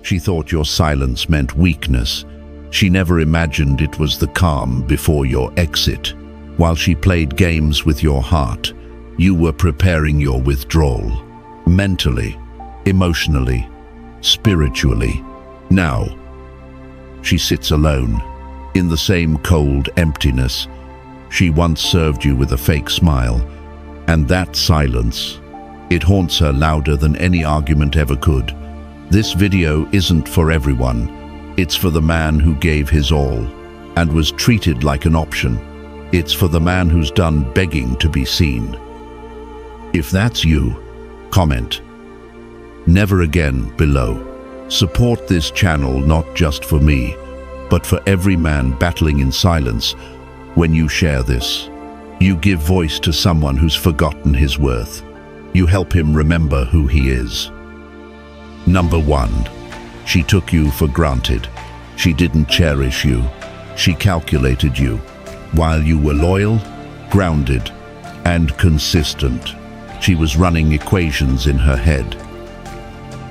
She thought your silence meant weakness. She never imagined it was the calm before your exit. While she played games with your heart, you were preparing your withdrawal. Mentally, emotionally, spiritually. Now, she sits alone, in the same cold emptiness. She once served you with a fake smile, and that silence, it haunts her louder than any argument ever could. This video isn't for everyone. It's for the man who gave his all and was treated like an option. It's for the man who's done begging to be seen. If that's you, comment "Never again" below. Support this channel not just for me, but for every man battling in silence. When you share this, you give voice to someone who's forgotten his worth. You help him remember who he is. Number 1. She took you for granted. She didn't cherish you. She calculated you. While you were loyal, grounded, and consistent, she was running equations in her head,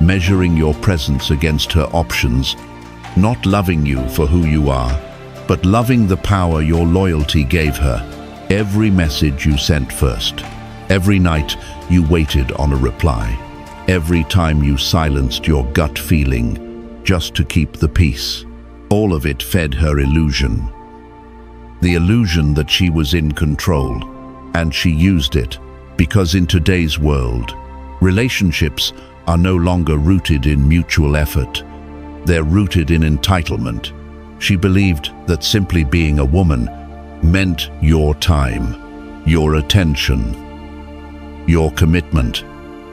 measuring your presence against her options, not loving you for who you are, but loving the power your loyalty gave her. Every message you sent first, every night you waited on a reply, every time you silenced your gut feeling just to keep the peace, all of it fed her illusion. The illusion that she was in control, and she used it, because in today's world, relationships are no longer rooted in mutual effort. They're rooted in entitlement. She believed that simply being a woman meant your time, your attention, your commitment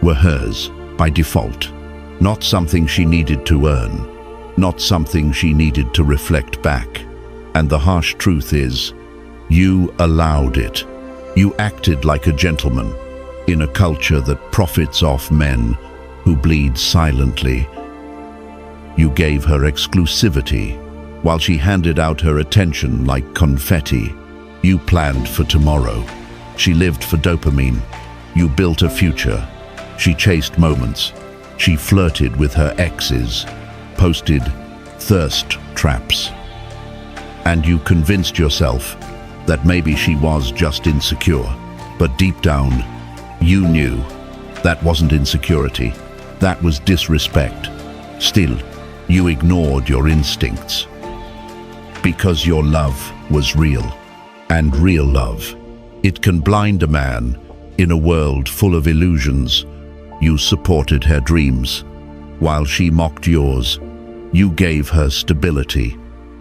were hers by default, not something she needed to earn, not something she needed to reflect back. And the harsh truth is, you allowed it. You acted like a gentleman in a culture that profits off men who bleed silently. You gave her exclusivity while she handed out her attention like confetti. You planned for tomorrow. She lived for dopamine. You built a future. She chased moments. She flirted with her exes, posted thirst traps. And you convinced yourself that maybe she was just insecure. But deep down, you knew that wasn't insecurity. That was disrespect. Still, you ignored your instincts. Because your love was real. And real love, it can blind a man in a world full of illusions. You supported her dreams. While she mocked yours, you gave her stability.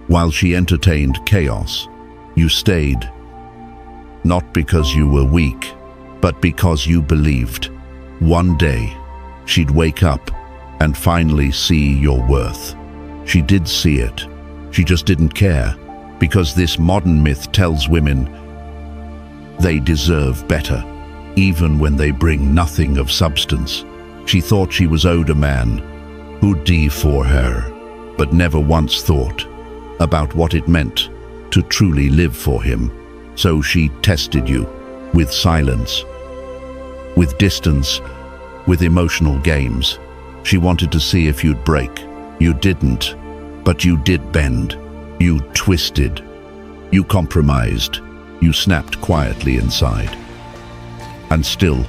While she entertained chaos, you stayed. Not because you were weak, but because you believed. One day, she'd wake up and finally see your worth. She did see it. She just didn't care, because this modern myth tells women they deserve better, even when they bring nothing of substance. She thought she was owed a man who'd die for her, but never once thought about what it meant to truly live for him. So she tested you with silence, with distance, with emotional games. She wanted to see if you'd break. You didn't, but you did bend. You twisted. You compromised. You snapped quietly inside. And still,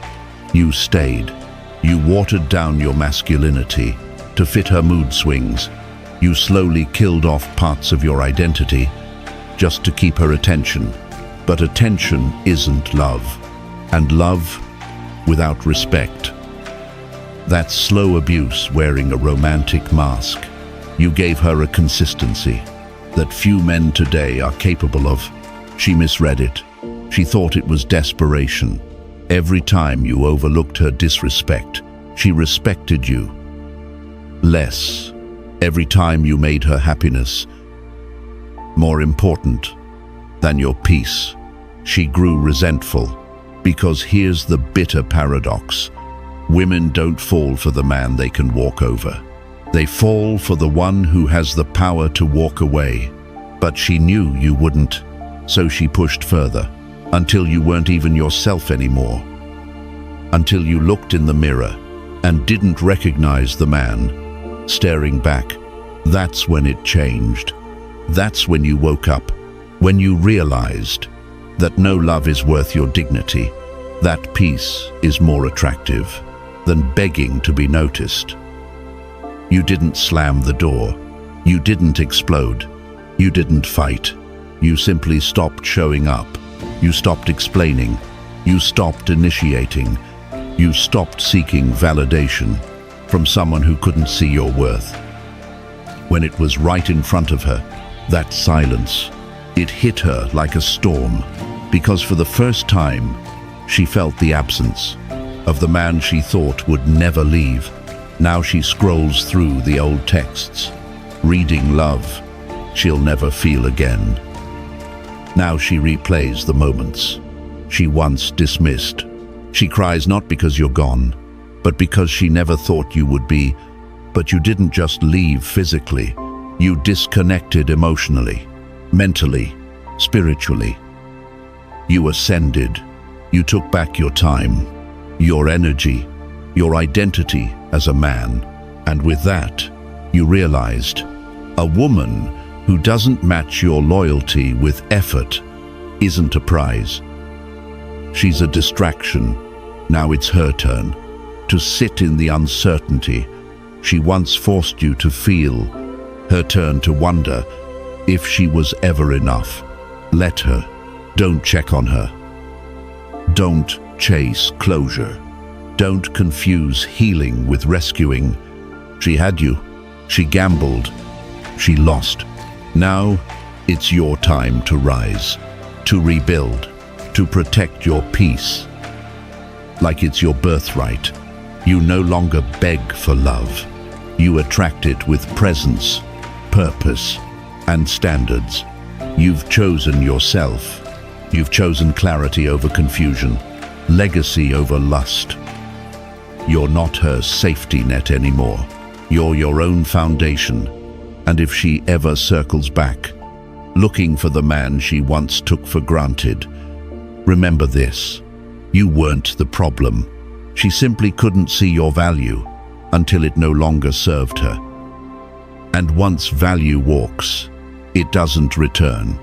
you stayed. You watered down your masculinity to fit her mood swings. You slowly killed off parts of your identity just to keep her attention. But attention isn't love. And love without respect, that's slow abuse wearing a romantic mask. You gave her a consistency that few men today are capable of. She misread it. She thought it was desperation. Every time you overlooked her disrespect, she respected you less. Every time you made her happiness more important than your peace, she grew resentful. Because here's the bitter paradox. Women don't fall for the man they can walk over. They fall for the one who has the power to walk away. But she knew you wouldn't, so she pushed further, until you weren't even yourself anymore. Until you looked in the mirror and didn't recognize the man staring back. That's when it changed. That's when you woke up, when you realized that no love is worth your dignity, that peace is more attractive than begging to be noticed. You didn't slam the door. You didn't explode. You didn't fight. You simply stopped showing up. You stopped explaining. You stopped initiating. You stopped seeking validation from someone who couldn't see your worth. When it was right in front of her, that silence, it hit her like a storm, because for the first time, she felt the absence of the man she thought would never leave. Now she scrolls through the old texts, reading love she'll never feel again. Now she replays the moments she once dismissed. She cries not because you're gone, but because she never thought you would be. But you didn't just leave physically. You disconnected emotionally, mentally, spiritually. You ascended. You took back your time, your energy, your identity as a man. And with that, you realized a woman who doesn't match your loyalty with effort isn't a prize. She's a distraction. Now it's her turn to sit in the uncertainty she once forced you to feel. Her turn to wonder if she was ever enough. Let her. Don't check on her. Don't chase closure. Don't confuse healing with rescuing. She had you. She gambled. She lost. Now it's your time to rise, to rebuild, to protect your peace. Like it's your birthright. You no longer beg for love. You attract it with presence, purpose, and standards. You've chosen yourself. You've chosen clarity over confusion, legacy over lust. You're not her safety net anymore. You're your own foundation. And if she ever circles back, looking for the man she once took for granted, remember this: you weren't the problem. She simply couldn't see your value until it no longer served her. And once value walks, it doesn't return.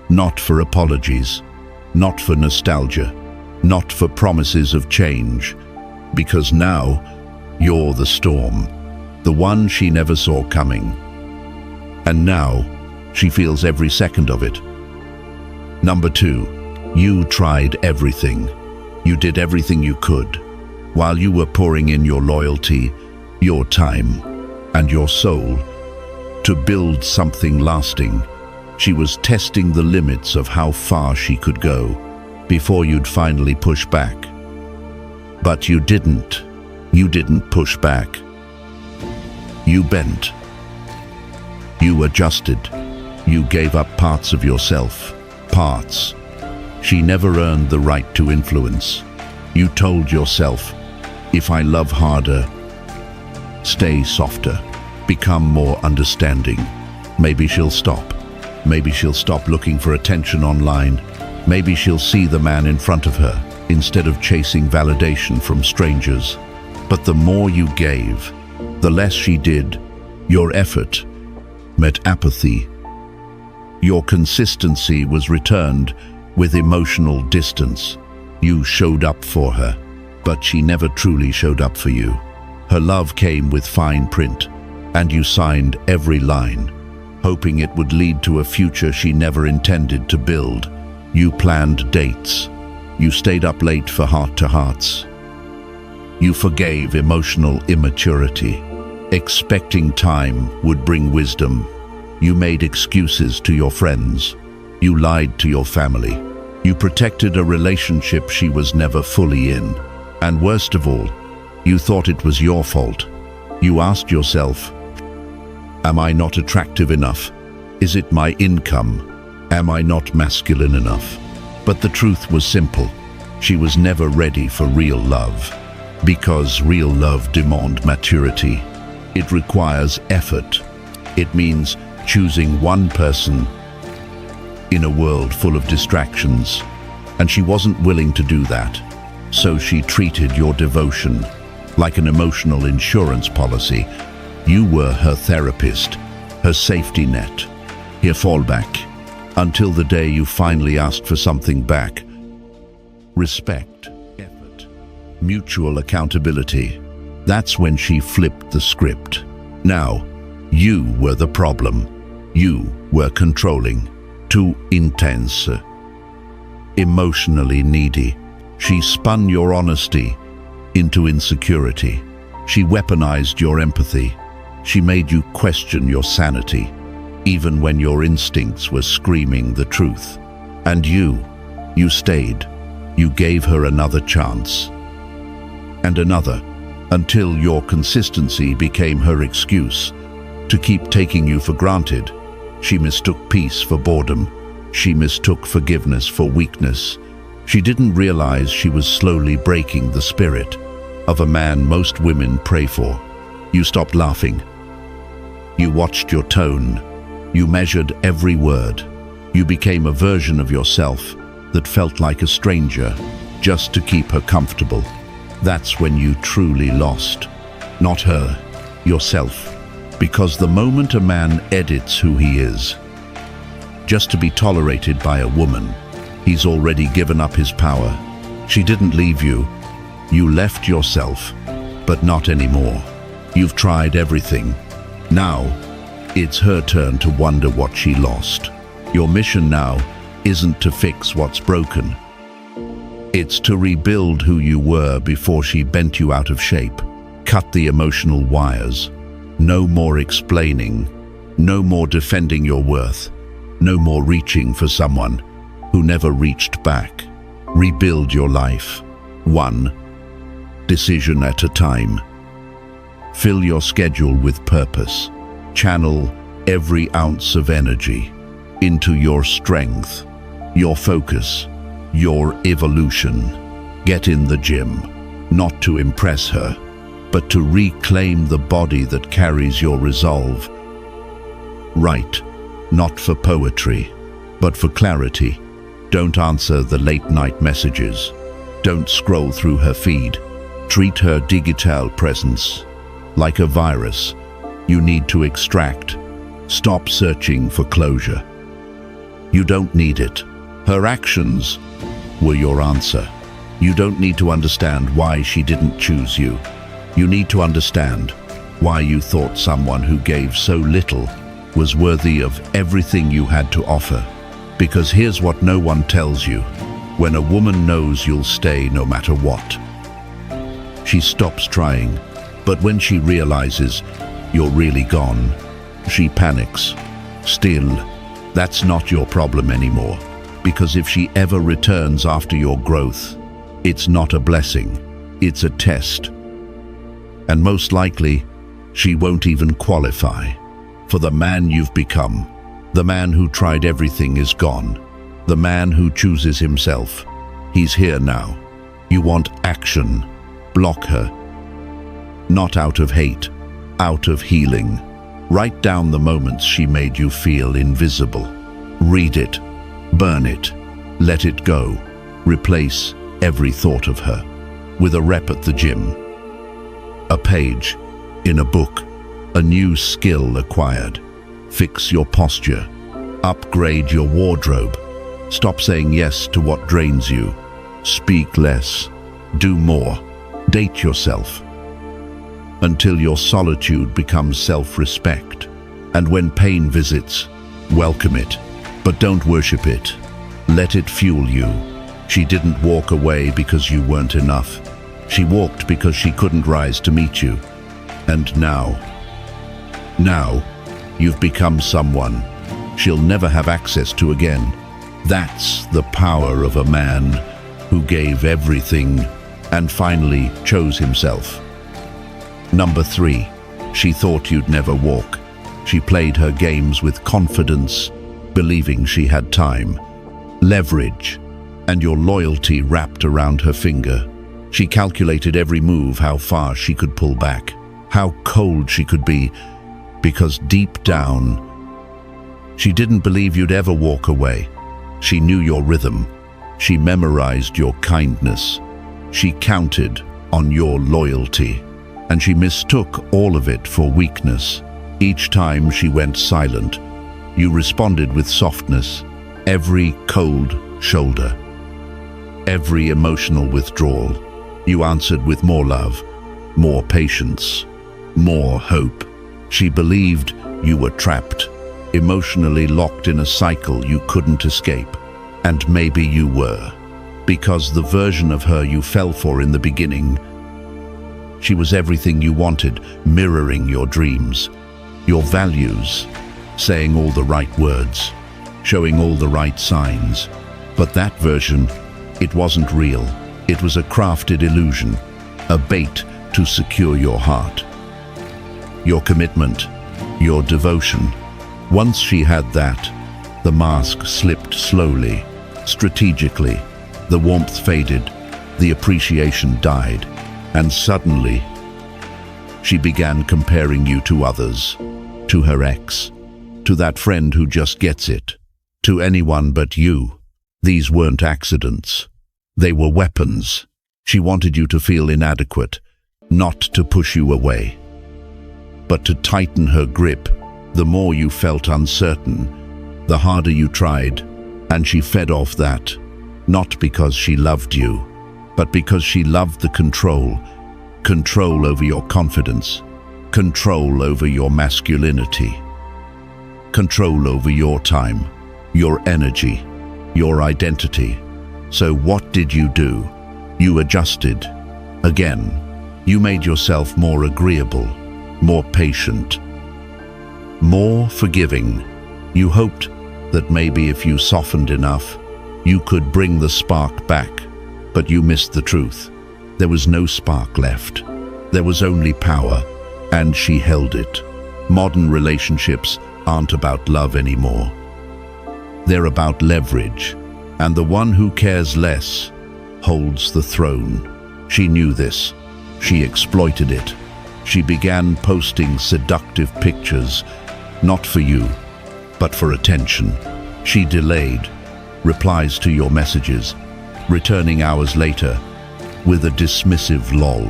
Not for apologies, not for nostalgia, not for promises of change, because now you're the storm, the one she never saw coming. And now she feels every second of it. Number 2, you tried everything. You did everything you could. While you were pouring in your loyalty, your time, and your soul to build something lasting, she was testing the limits of how far she could go before you'd finally push back. But you didn't. You didn't push back. You bent. You adjusted. You gave up parts of yourself. Parts she never earned the right to influence. You told yourself, if I love harder, stay softer, become more understanding, maybe she'll stop. Maybe she'll stop looking for attention online. Maybe she'll see the man in front of her instead of chasing validation from strangers. But the more you gave, the less she did. Your effort met apathy. Your consistency was returned with emotional distance. You showed up for her, but she never truly showed up for you. Her love came with fine print, and you signed every line, hoping it would lead to a future she never intended to build. You planned dates. You stayed up late for heart-to-hearts. You forgave emotional immaturity, expecting time would bring wisdom. You made excuses to your friends. You lied to your family. You protected a relationship she was never fully in. And worst of all, you thought it was your fault. You asked yourself, am I not attractive enough? Is it my income? Am I not masculine enough? But the truth was simple. She was never ready for real love. Because real love demands maturity. It requires effort. It means choosing one person in a world full of distractions. And she wasn't willing to do that. So she treated your devotion like an emotional insurance policy, You were her therapist, her safety net, her fallback, until the day you finally asked for something back. Respect, effort, mutual accountability. That's when she flipped the script. Now, you were the problem. You were controlling, too intense, emotionally needy. She spun your honesty into insecurity. She weaponized your empathy. She made you question your sanity, even when your instincts were screaming the truth. And you stayed. You gave her another chance. And another, until your consistency became her excuse to keep taking you for granted. She mistook peace for boredom. She mistook forgiveness for weakness. She didn't realize she was slowly breaking the spirit of a man most women pray for. You stopped laughing. You watched your tone. You measured every word. You became a version of yourself that felt like a stranger just to keep her comfortable. That's when you truly lost. Not her, yourself. Because the moment a man edits who he is, just to be tolerated by a woman, he's already given up his power. She didn't leave you. You left yourself, but not anymore. You've tried everything. Now, it's her turn to wonder what she lost. Your mission now isn't to fix what's broken. It's to rebuild who you were before she bent you out of shape. Cut the emotional wires. No more explaining. No more defending your worth. No more reaching for someone who never reached back. Rebuild your life, one decision at a time. Fill your schedule with purpose. Channel every ounce of energy into your strength, your focus, your evolution. Get in the gym, not to impress her, but to reclaim the body that carries your resolve. Write, not for poetry, but for clarity. Don't answer the late-night messages. Don't scroll through her feed. Treat her digital presence like a virus you need to extract. Stop searching for closure. You don't need it. Her actions were your answer. You don't need to understand why she didn't choose you. You need to understand why you thought someone who gave so little was worthy of everything you had to offer. Because here's what no one tells you. When a woman knows you'll stay no matter what, she stops trying. But when she realizes you're really gone, she panics. Still, that's not your problem anymore. Because if she ever returns after your growth, it's not a blessing, it's a test. And most likely, she won't even qualify. For the man you've become, the man who tried everything is gone. The man who chooses himself, he's here now. You want action. Block her. Not out of hate, out of healing. Write down the moments she made you feel invisible. Read it. Burn it. Let it go. Replace every thought of her with a rep at the gym. A page in a book. A new skill acquired. Fix your posture. Upgrade your wardrobe. Stop saying yes to what drains you. Speak less. Do more. Date yourself. Until your solitude becomes self-respect. And when pain visits, welcome it. But don't worship it. Let it fuel you. She didn't walk away because you weren't enough. She walked because she couldn't rise to meet you. And now, you've become someone she'll never have access to again. That's the power of a man who gave everything and finally chose himself. Number 3, she thought you'd never walk. She played her games with confidence, believing she had time, leverage, and your loyalty wrapped around her finger. She calculated every move, how far she could pull back, how cold she could be, because deep down, she didn't believe you'd ever walk away. She knew your rhythm. She memorized your kindness. She counted on your loyalty. and she mistook all of it for weakness. Each time she went silent, you responded with softness. Every cold shoulder, every emotional withdrawal, you answered with more love, more patience, more hope. She believed you were trapped, emotionally locked in a cycle you couldn't escape. And maybe you were, because the version of her you fell for in the beginning, she was everything you wanted, mirroring your dreams, your values, saying all the right words, showing all the right signs. But that version, it wasn't real. It was a crafted illusion, a bait to secure your heart, your commitment, your devotion. Once she had that, the mask slipped slowly, strategically. The warmth faded, the appreciation died, and suddenly, she began comparing you to others, to her ex, to that friend who just gets it, to anyone but you. These weren't accidents. They were weapons. She wanted you to feel inadequate, not to push you away, but to tighten her grip. The more you felt uncertain, the harder you tried, and she fed off that, not because she loved you, but because she loved the control over your confidence, control over your masculinity, control over your time, your energy, your identity. So what did you do? You adjusted. Again, you made yourself more agreeable, more patient, more forgiving. You hoped that maybe if you softened enough, you could bring the spark back, but you missed the truth. There was no spark left. There was only power, and she held it. Modern relationships aren't about love anymore. They're about leverage, and the one who cares less holds the throne. She knew this. She exploited it. She began posting seductive pictures, not for you, but for attention. She delayed replies to your messages, returning hours later with a dismissive lol.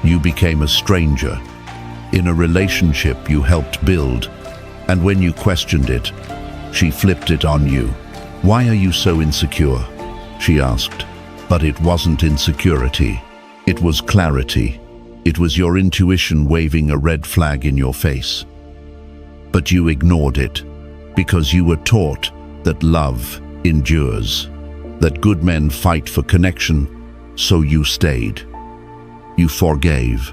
You became a stranger in a relationship you helped build, and when you questioned it, she flipped it on you. "Why are you so insecure?" she asked. But it wasn't insecurity. It was clarity. It was your intuition waving a red flag in your face. But you ignored it because you were taught that love endures, that good men fight for connection, so you stayed. You forgave,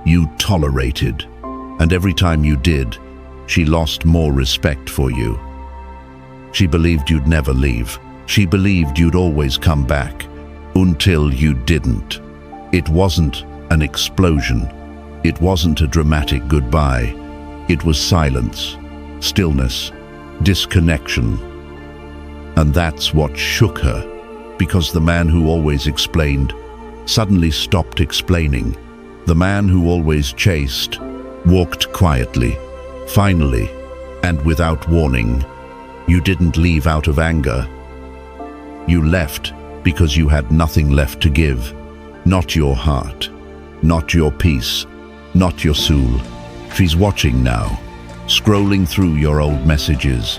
you tolerated, and every time you did, she lost more respect for you. She believed you'd never leave. She believed you'd always come back, until you didn't. It wasn't an explosion. It wasn't a dramatic goodbye. It was silence, stillness, disconnection. And that's what shook her, because the man who always explained suddenly stopped explaining. The man who always chased walked quietly. Finally, and without warning, you didn't leave out of anger. You left because you had nothing left to give. Not your heart, not your peace, not your soul. She's watching now, scrolling through your old messages,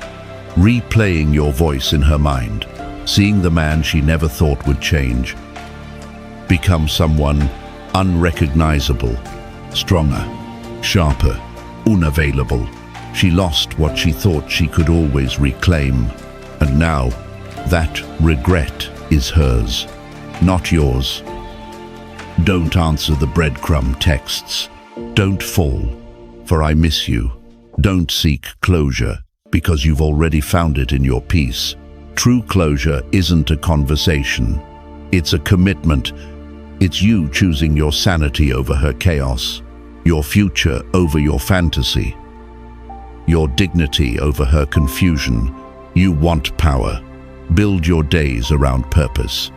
replaying your voice in her mind, seeing the man she never thought would change, become someone unrecognizable, stronger, sharper, unavailable. She lost what she thought she could always reclaim, and now that regret is hers, not yours. Don't answer the breadcrumb texts. Don't fall, for I miss you. Don't seek closure, because you've already found it in your peace. True closure isn't a conversation. It's a commitment. It's you choosing your sanity over her chaos, your future over your fantasy, your dignity over her confusion. You want power. Build your days around purpose.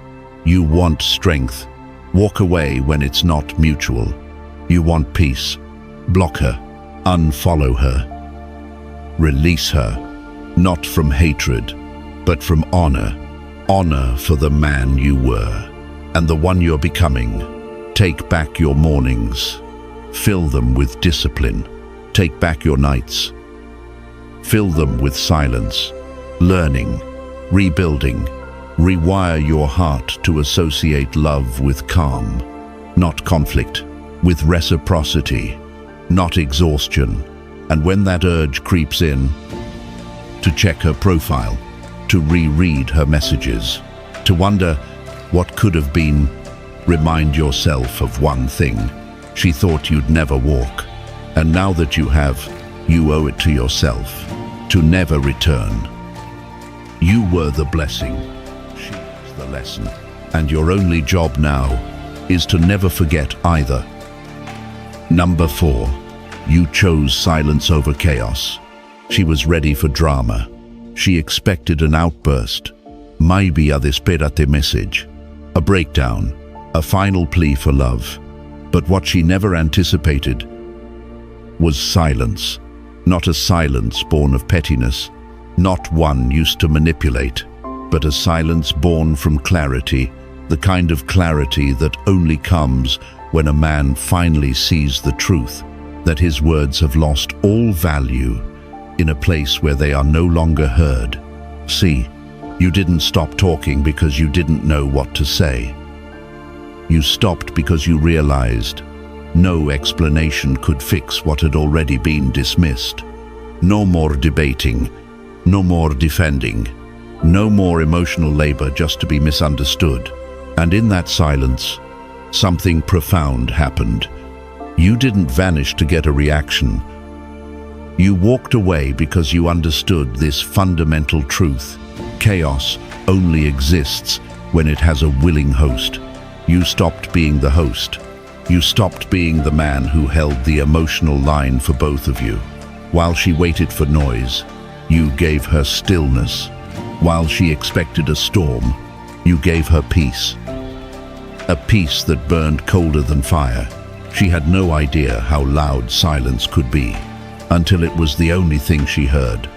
You want strength. Walk away when it's not mutual. You want peace. Block her. Unfollow her. Release her, not from hatred, but from honor. Honor for the man you were and the one you're becoming. Take back your mornings. Fill them with discipline. Take back your nights. Fill them with silence, learning, rebuilding. Rewire your heart to associate love with calm, not conflict, with reciprocity, not exhaustion. And when that urge creeps in, to check her profile, to reread her messages, to wonder what could have been, remind yourself of one thing. She thought you'd never walk, and now that you have, you owe it to yourself to never return. You were the blessing, she was the lesson, and your only job now is to never forget either. Number 4, you chose silence over chaos. She was ready for drama. She expected an outburst, maybe a desperate message, a breakdown, a final plea for love. But what she never anticipated was silence. Not a silence born of pettiness, not one used to manipulate, but a silence born from clarity, the kind of clarity that only comes when a man finally sees the truth, that his words have lost all value in a place where they are no longer heard. See, you didn't stop talking because you didn't know what to say. You stopped because you realized no explanation could fix what had already been dismissed. No more debating, no more defending, no more emotional labor just to be misunderstood. And in that silence, something profound happened. You didn't vanish to get a reaction. You walked away because you understood this fundamental truth. Chaos only exists when it has a willing host. You stopped being the host. You stopped being the man who held the emotional line for both of you. While she waited for noise, you gave her stillness. While she expected a storm, you gave her peace. A peace that burned colder than fire. She had no idea how loud silence could be, until it was the only thing she heard.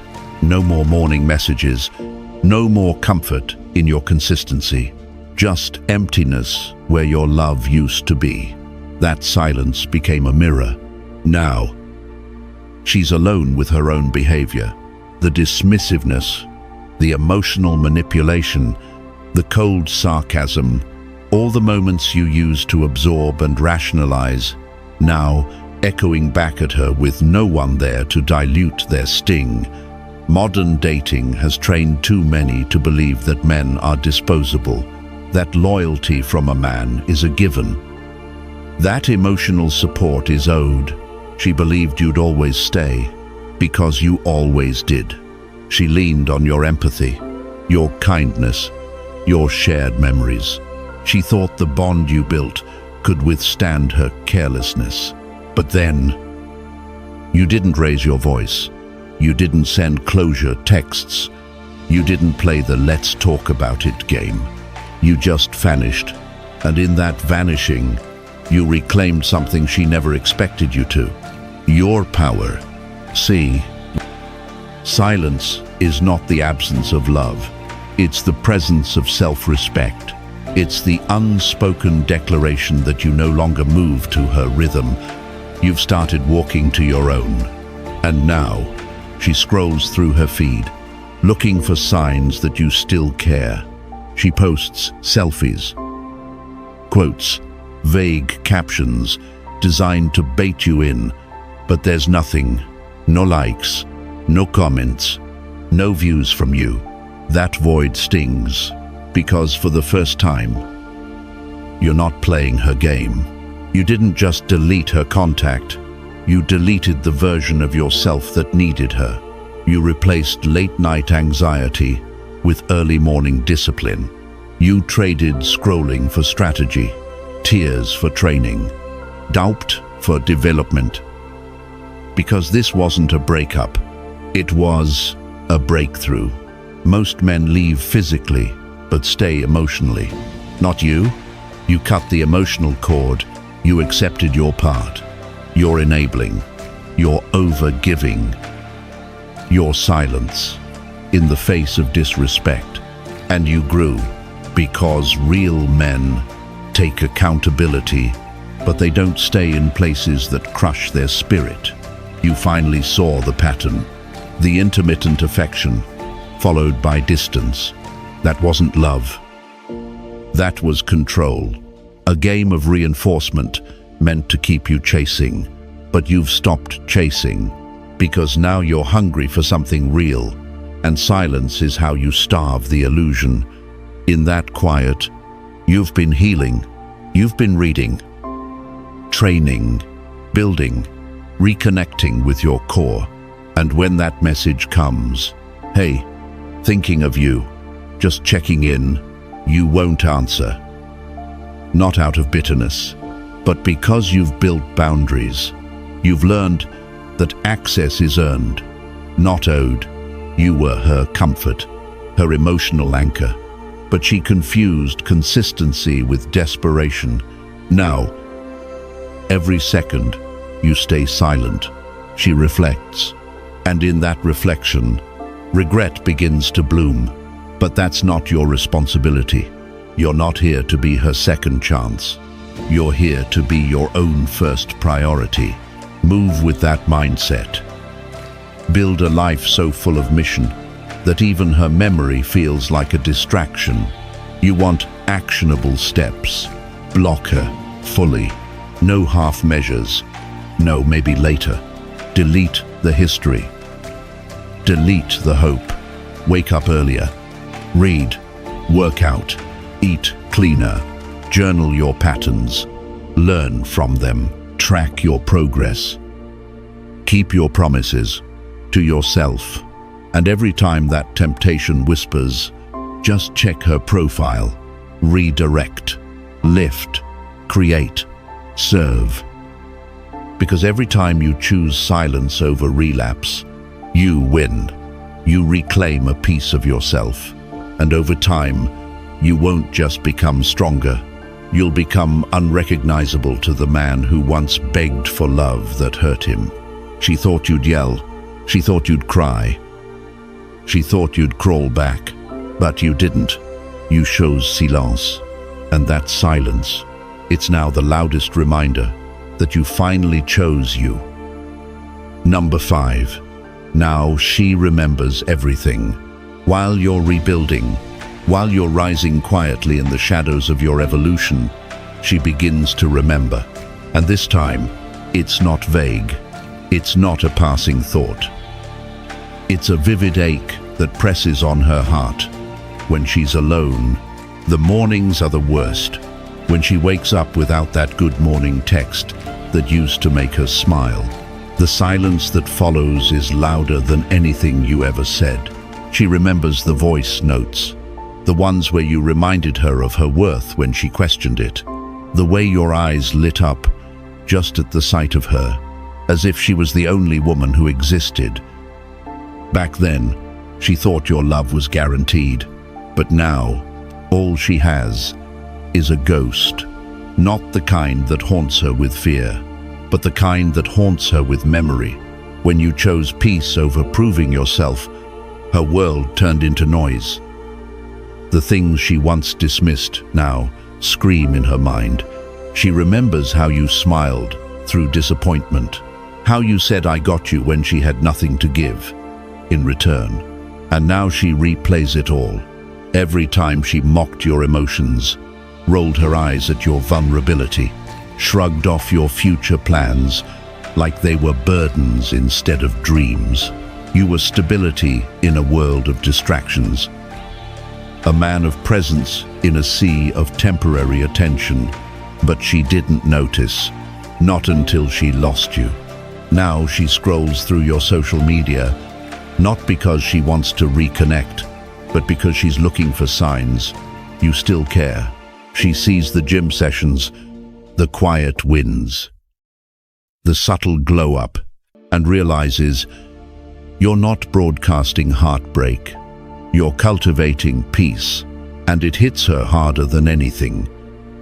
No more morning messages, no more comfort in your consistency. Just emptiness where your love used to be. That silence became a mirror. Now, she's alone with her own behavior. The dismissiveness, the emotional manipulation, the cold sarcasm, all the moments you used to absorb and rationalize, now echoing back at her with no one there to dilute their sting. Modern dating has trained too many to believe that men are disposable, that loyalty from a man is a given. That emotional support is owed. She believed you'd always stay, because you always did. She leaned on your empathy, your kindness, your shared memories. She thought the bond you built could withstand her carelessness. But then, you didn't raise your voice. You didn't send closure texts. You didn't play the let's talk about it game. You just vanished, and in that vanishing, you reclaimed something she never expected you to. Your power. See, silence is not the absence of love. It's the presence of self-respect. It's the unspoken declaration that you no longer move to her rhythm. You've started walking to your own. And now, she scrolls through her feed, looking for signs that you still care. She posts selfies, quotes, vague captions designed to bait you in, but there's nothing, no likes, no comments, no views from you. That void stings, because for the first time, you're not playing her game. You didn't just delete her contact, you deleted the version of yourself that needed her. You replaced late-night anxiety with early morning discipline. You traded scrolling for strategy, tears for training, doubt for development. Because this wasn't a breakup, it was a breakthrough. Most men leave physically, but stay emotionally. Not you. You cut the emotional cord. You accepted your part. Your enabling. Your over-giving. Your silence in the face of disrespect. And you grew, because real men take accountability but they don't stay in places that crush their spirit. You finally saw the pattern, the intermittent affection, followed by distance. That wasn't love. That was control. A game of reinforcement meant to keep you chasing, but you've stopped chasing because now you're hungry for something real, and silence is how you starve the illusion. In that quiet, you've been healing, you've been reading, training, building, reconnecting with your core. And when that message comes, hey, thinking of you, just checking in, you won't answer. Not out of bitterness, but because you've built boundaries. You've learned that access is earned, not owed. You were her comfort, her emotional anchor, but she confused consistency with desperation. Now, every second, you stay silent. She reflects, and in that reflection, regret begins to bloom. But that's not your responsibility. You're not here to be her second chance. You're here to be your own first priority. Move with that mindset. Build a life so full of mission that even her memory feels like a distraction. You want actionable steps. Block her fully. No half measures. No, maybe later. Delete the history. Delete the hope. Wake up earlier. Read. Work out. Eat cleaner. Journal your patterns. Learn from them. Track your progress. Keep your promises to yourself. And every time that temptation whispers, just check her profile. Redirect. Lift. Create. Serve. Because every time you choose silence over relapse, you win. You reclaim a piece of yourself. And over time, you won't just become stronger. You'll become unrecognizable to the man who once begged for love that hurt him. She thought you'd yell. She thought you'd cry. She thought you'd crawl back. But you didn't. You chose silence. And that silence, it's now the loudest reminder that you finally chose you. Number 5. Now she remembers everything. While you're rebuilding, while you're rising quietly in the shadows of your evolution, she begins to remember. And this time, it's not vague. It's not a passing thought. It's a vivid ache that presses on her heart. When she's alone, the mornings are the worst. When she wakes up without that good morning text that used to make her smile. The silence that follows is louder than anything you ever said. She remembers the voice notes, the ones where you reminded her of her worth when she questioned it, the way your eyes lit up just at the sight of her, as if she was the only woman who existed. Back then, she thought your love was guaranteed, but now, all she has is a ghost, not the kind that haunts her with fear, but the kind that haunts her with memory. When you chose peace over proving yourself, her world turned into noise. The things she once dismissed now scream in her mind. She remembers how you smiled through disappointment, how you said "I got you" when she had nothing to give in return. And now she replays it all. Every time she mocked your emotions, rolled her eyes at your vulnerability, shrugged off your future plans like they were burdens instead of dreams. You were stability in a world of distractions, a man of presence in a sea of temporary attention, but she didn't notice, not until she lost you. Now she scrolls through your social media, not because she wants to reconnect, but because she's looking for signs you still care. She sees the gym sessions, the quiet wins, the subtle glow-up, and realizes you're not broadcasting heartbreak. You're cultivating peace, and it hits her harder than anything.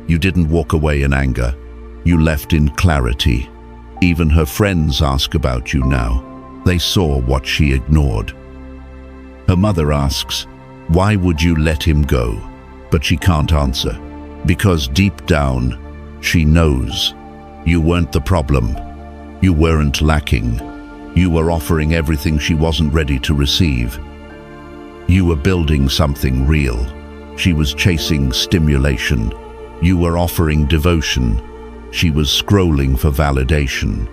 You didn't walk away in anger. You left in clarity. Even her friends ask about you now. They saw what she ignored. Her mother asks, "Why would you let him go?" But she can't answer, because deep down, she knows You weren't the problem. You weren't lacking. You were offering everything she wasn't ready to receive. You were building something real. She was chasing stimulation. You were offering devotion. She was scrolling for validation.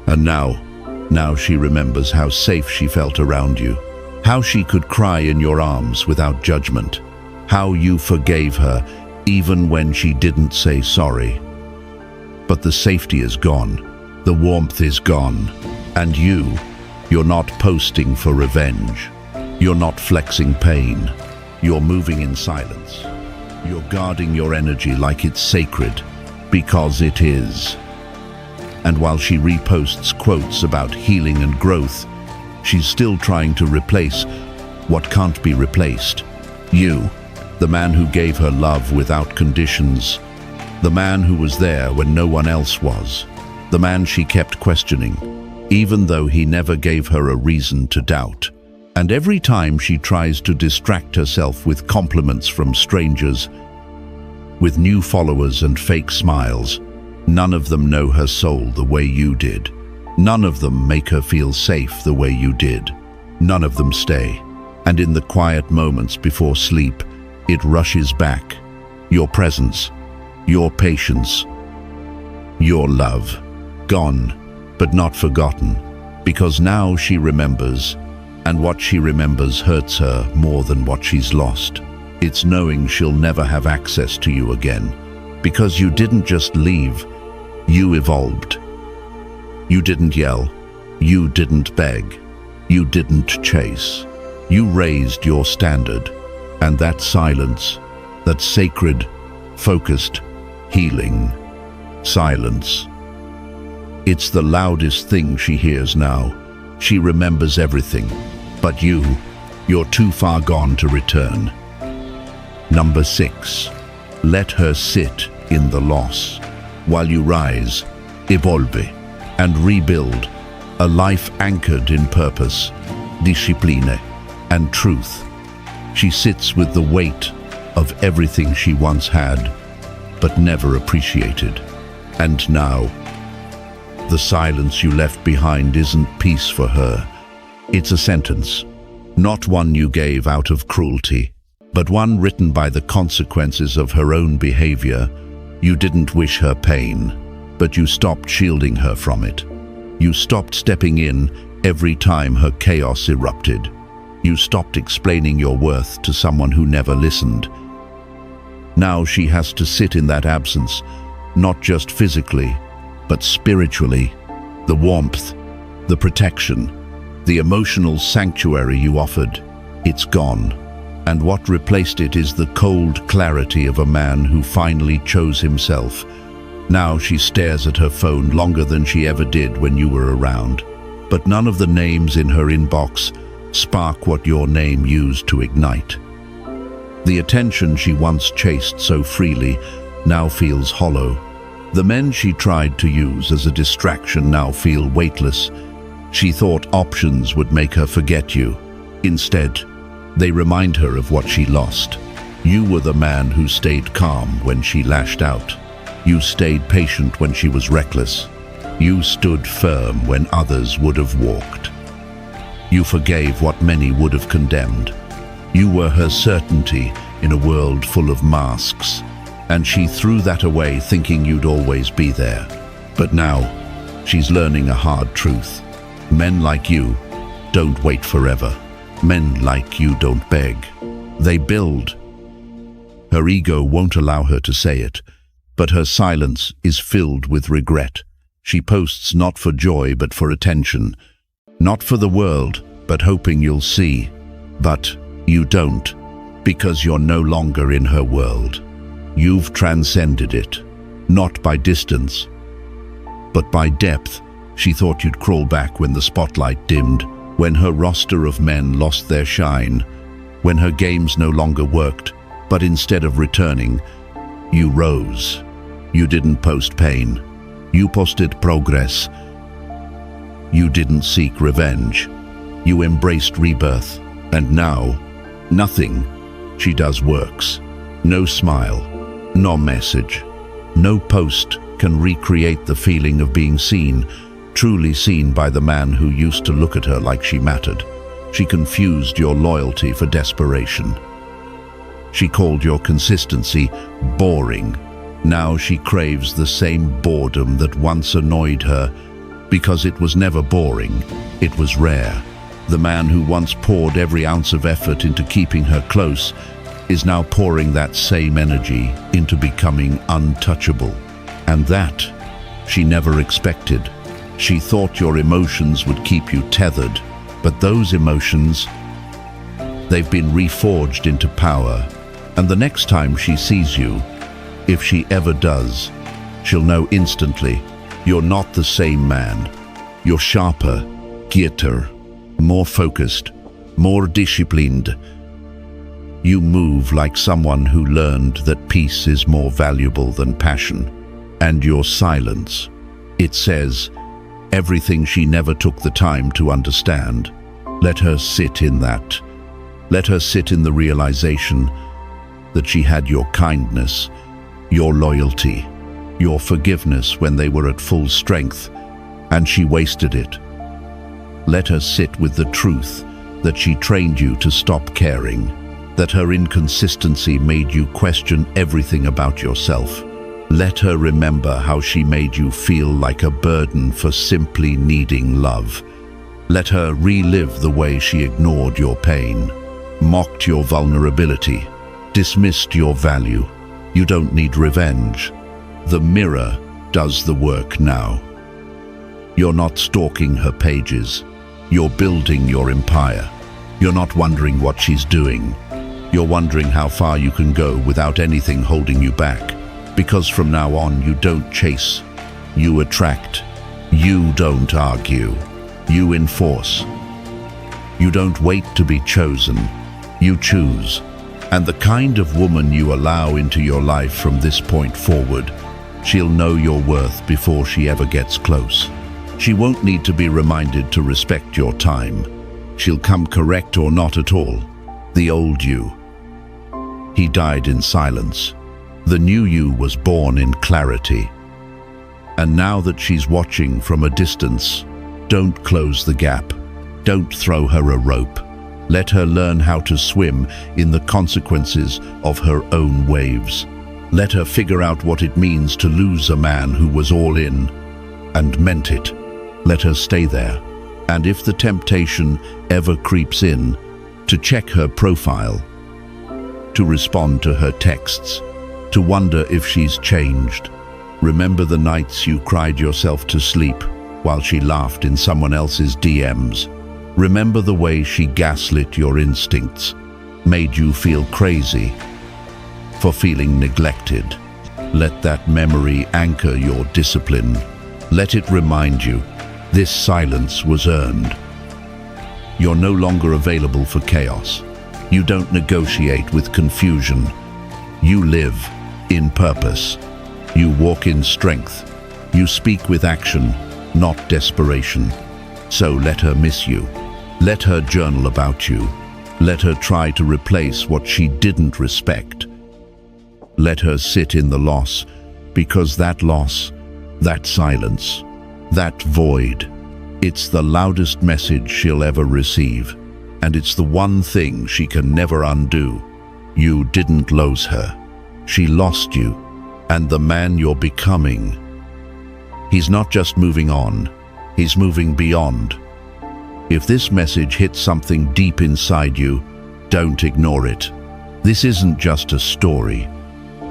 And now she remembers how safe she felt around you, how she could cry in your arms without judgment, how you forgave her even when she didn't say sorry. But the safety is gone, the warmth is gone, and you're not posting for revenge. You're not flexing pain. You're moving in silence. You're guarding your energy like it's sacred, because it is. And while she reposts quotes about healing and growth, she's still trying to replace what can't be replaced. You, the man who gave her love without conditions, the man who was there when no one else was, the man she kept questioning, even though he never gave her a reason to doubt. And every time she tries to distract herself with compliments from strangers, with new followers and fake smiles, none of them know her soul the way you did. None of them make her feel safe the way you did. None of them stay. And in the quiet moments before sleep, it rushes back. Your presence, your patience, your love. Gone, but not forgotten. Because now she remembers, and what she remembers hurts her more than what she's lost. It's knowing she'll never have access to you again. Because you didn't just leave, you evolved. You didn't yell, you didn't beg, you didn't chase. You raised your standard, and that silence, that sacred, focused, healing silence. It's the loudest thing she hears now. She remembers everything, but you're too far gone to return. Number 6, let her sit in the loss, while you rise, evolve, and rebuild a life anchored in purpose, discipline, and truth. She sits with the weight of everything she once had, but never appreciated. And now, the silence you left behind isn't peace for her. It's a sentence, not one you gave out of cruelty, but one written by the consequences of her own behavior. You didn't wish her pain, but you stopped shielding her from it. You stopped stepping in every time her chaos erupted. You stopped explaining your worth to someone who never listened. Now she has to sit in that absence, not just physically, but spiritually. The warmth, the protection, the emotional sanctuary you offered, it's gone. And what replaced it is the cold clarity of a man who finally chose himself. Now she stares at her phone longer than she ever did when you were around. But none of the names in her inbox spark what your name used to ignite. The attention she once chased so freely now feels hollow. The men she tried to use as a distraction now feel weightless. She thought options would make her forget you. Instead, they remind her of what she lost. You were the man who stayed calm when she lashed out. You stayed patient when she was reckless. You stood firm when others would have walked. You forgave what many would have condemned. You were her certainty in a world full of masks, and she threw that away thinking you'd always be there. But now, she's learning a hard truth. Men like you don't wait forever. Men like you don't beg. They build. Her ego won't allow her to say it, but her silence is filled with regret. She posts not for joy but for attention. Not for the world, but hoping you'll see. But you don't, because you're no longer in her world. You've transcended it, not by distance, but by depth. She thought you'd crawl back when the spotlight dimmed, when her roster of men lost their shine, when her games no longer worked, but instead of returning, you rose. You didn't post pain. You posted progress. You didn't seek revenge. You embraced rebirth. And now, nothing she does works. No smile, no message, no post can recreate the feeling of being seen, truly seen by the man who used to look at her like she mattered. She confused your loyalty for desperation. She called your consistency boring. Now she craves the same boredom that once annoyed her, because it was never boring, it was rare. The man who once poured every ounce of effort into keeping her close is now pouring that same energy into becoming untouchable. And that she never expected. She thought your emotions would keep you tethered, but those emotions, they've been reforged into power. And the next time she sees you, if she ever does, she'll know instantly you're not the same man. You're sharper, quieter, more focused, more disciplined. You move like someone who learned that peace is more valuable than passion. And your silence, it says everything she never took the time to understand. Let her sit in that. Let her sit in the realization that she had your kindness, your loyalty, your forgiveness when they were at full strength, and she wasted it. Let her sit with the truth that she trained you to stop caring, that her inconsistency made you question everything about yourself. Let her remember how she made you feel like a burden for simply needing love. Let her relive the way she ignored your pain, mocked your vulnerability, dismissed your value. You don't need revenge. The mirror does the work now. You're not stalking her pages. You're building your empire. You're not wondering what she's doing. You're wondering how far you can go without anything holding you back. Because from now on, you don't chase, you attract. You don't argue, you enforce. You don't wait to be chosen, you choose. And the kind of woman you allow into your life from this point forward, she'll know your worth before she ever gets close. She won't need to be reminded to respect your time. She'll come correct or not at all. The old you, he died in silence. The new you was born in clarity. And now that she's watching from a distance, don't close the gap. Don't throw her a rope. Let her learn how to swim in the consequences of her own waves. Let her figure out what it means to lose a man who was all in and meant it. Let her stay there. And if the temptation ever creeps in, to check her profile, to respond to her texts, to wonder if she's changed. Remember the nights you cried yourself to sleep while she laughed in someone else's DMs. Remember the way she gaslit your instincts, made you feel crazy for feeling neglected. Let that memory anchor your discipline. Let it remind you this silence was earned. You're no longer available for chaos. You don't negotiate with confusion. You live in purpose. You walk in strength. You speak with action, not desperation. So let her miss you. Let her journal about you. Let her try to replace what she didn't respect. Let her sit in the loss, because that loss, that silence, that void, it's the loudest message she'll ever receive. And it's the one thing she can never undo. You didn't lose her. She lost you, and the man you're becoming, he's not just moving on, he's moving beyond. If this message hits something deep inside you, don't ignore it. This isn't just a story,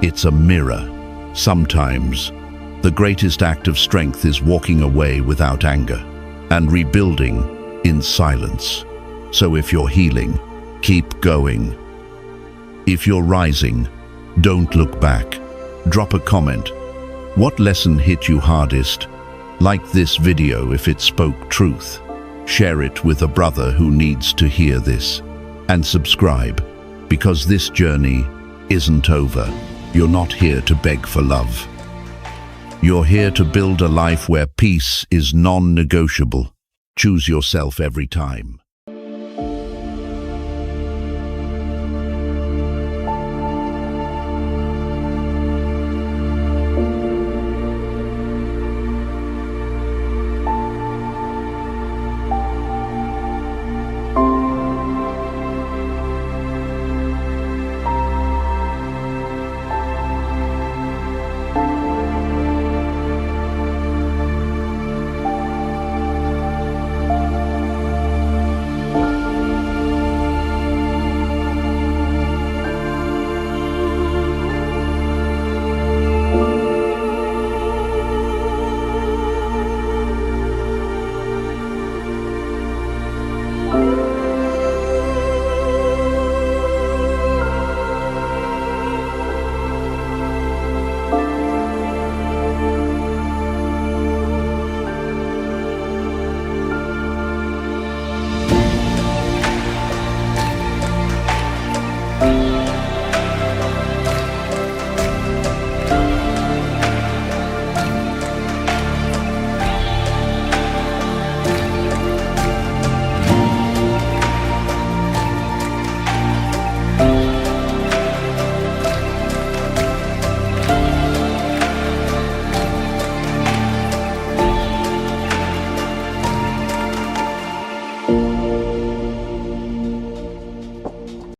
it's a mirror. Sometimes, the greatest act of strength is walking away without anger and rebuilding in silence. So if you're healing, keep going. If you're rising, don't look back. Drop a comment. What lesson hit you hardest? Like this video if it spoke truth. Share it with a brother who needs to hear this. And subscribe, because this journey isn't over. You're not here to beg for love. You're here to build a life where peace is non-negotiable. Choose yourself every time.